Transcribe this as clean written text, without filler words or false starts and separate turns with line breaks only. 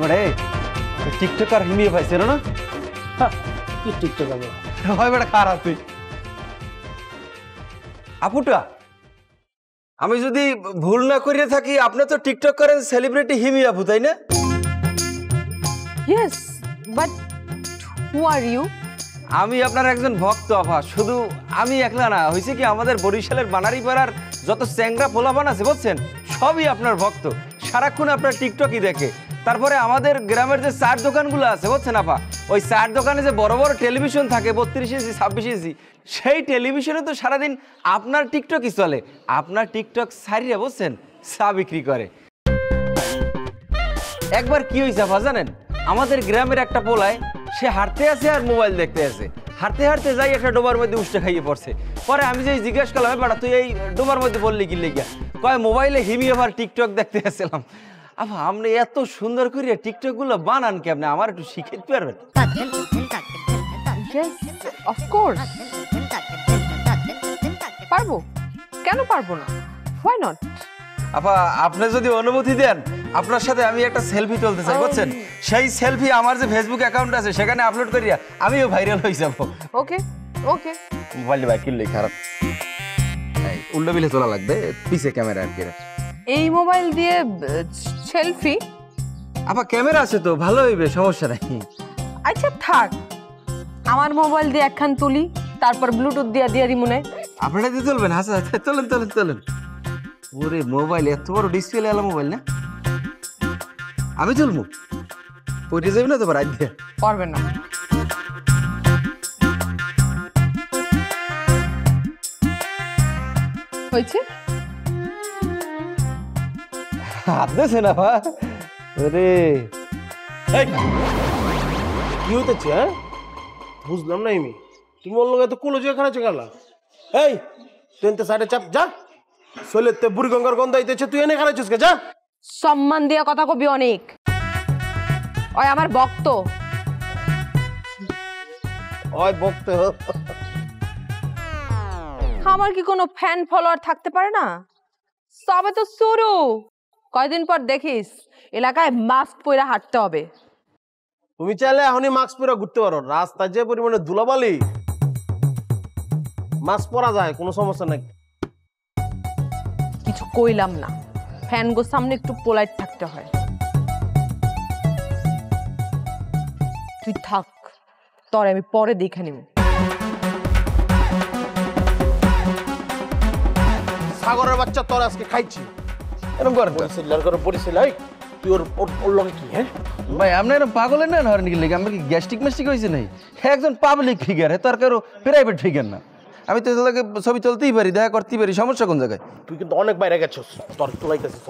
বেড়ে টিকটকার হিমিয়ে পাইছে না
কি টিকটকার
হয় বেটা খারাপ তুই আপুটা আমি যদি ভুল না করিয়ে থাকি আপনি তো টিকটক করেন সেলিব্রিটি হিমি আপু তাই না
yes but who are you
আমি আপনার একজন ভক্ত আপা শুধু আমি একলা না হয়েছে কি আমাদের বরিশালের বানারীপাড়ার যত চ্যাংরা পোলাপান আছে বুঝছেন সবই আপনার ভক্ত সারাক্ষণ আপনার টিকটকই দেখে তারপরে আমাদের গ্রামের যে চার দোকানগুলো আছে বুঝছেন আপা ওই চার দোকানে যে বড় বড় টেলিভিশন থাকে 32 ইঞ্চি 26 ইঞ্চি সেই টেলিভিশনে তো সারাদিন আপনার টিকটকই চলে আপনার টিকটক সারিয়ে বুঝছেন চা বিক্রি করে একবার কি হয়েছে আপা জানেন আমাদের গ্রামের একটা পোলায় সে হাঁটতে আছে আর মোবাইল দেখতে আছে হাঁটতে হাঁটতে যাই একটা ডোবার মধ্যে উষ্ঠে খাইয়ে পড়ছে পরে আমি যে জিজ্ঞেস করলাম বেটা তুই এই ডোবার মধ্যে বললি কি লেগিয়া কয় মোবাইলে হিমি আবার টিকটক দেখতে আসছিলাম আপা আপনি এত সুন্দর করে টিকটক গুলো বানান কি আপনি আমার একটু শিখে পারবেন
ইয়েস অফ কোর্স পারবো কেন পারবো না হোয়াই নট
আপা আপনি যদি অনুমতি দেন আপনার সাথে আমি একটা সেলফি তুলতে চাই বুঝছেন সেই সেলফি আমার যে ফেসবুক অ্যাকাউন্ট আছে সেখানে আপলোড করিয়া আমিও ভাইরাল হয়ে যাব
ওকে ওকে
মোবাইল ভাই কিনলেই খারাপ উল্টো বিলে তোলা লাগবে পিছে ক্যামেরা আর কি
এই মোবাইল দিয়ে সেলফি
আপা ক্যামেরা আছে তো ভালো হইবে সমস্যা নাই
আচ্ছা থাক আমার মোবাইল দিয়ে একখান তুলি তারপর ব্লুটুথ দিয়ে দিয়ে দিমুনে
আপনারা দিয়ে চলবেন হাসা চলেন চলেন চলেন ওরে মোবাইল এত বড় ডিসপ্লে আলা মোবাইল না আমি চলবো পড়ে যাবি না তো রাত দিয়ে
পারবে না হয়েছে
হাত দেছে না ভা ওরে
কি হইতেছে হ্যাঁ বুঝলাম না আমি তুমি ওর লগে তো কুলো যে এখানে চেকালা এই তুই এনতে সাইডে চাপ যা সলেতে বুড়ি গঙ্গার গন্ধ আইতেছে তুই এনে খারাইছিস কে যা
সম্মান দিয়া কথা কবি অনেক ওই আমার ভক্ত
ওই বকতে
আমার কি কোনো ফ্যান ফলোয়ার থাকতে পারে না সবে তো শুরু কয়দিন পর দেখিস এলাকায় মাস্ক পরে হাঁটতে হবে
তুমি চাইলে এখনই মাস্ক পরে ঘুরতে পারো রাস্তায় যে পরিমাণে ধুলাবালি মাস্ক পরা যায় কোনো সমস্যা নাই
কিছু কইলাম না ফ্যান গো সামনে একটু পোলাইট থাকতে হয় তুই থাক তোর আমি পরে দেখে নিব
সাগরের বাচ্চা তোর আজকে খাইছি এরকম করে পরিচিল্লার করে পরিচিল্লাই তুই ওর লগে কি হ্যাঁ
ভাই আপনি এরকম পাগলের না ধরেন কি লেগে আমার কি গ্যাস্ট্রিক ম্যাস্ট্রিক হয়েছে নাই একজন পাবলিক ফিগার তার কারো প্রাইভেট ফিগার না আমি তো লাগে ছবি তুলতেই পারি দেখা করতেই পারি সমস্যা কোন জায়গায়
তুই কিন্তু অনেক বাইরে গেছিস তোর তোলাইতেছিস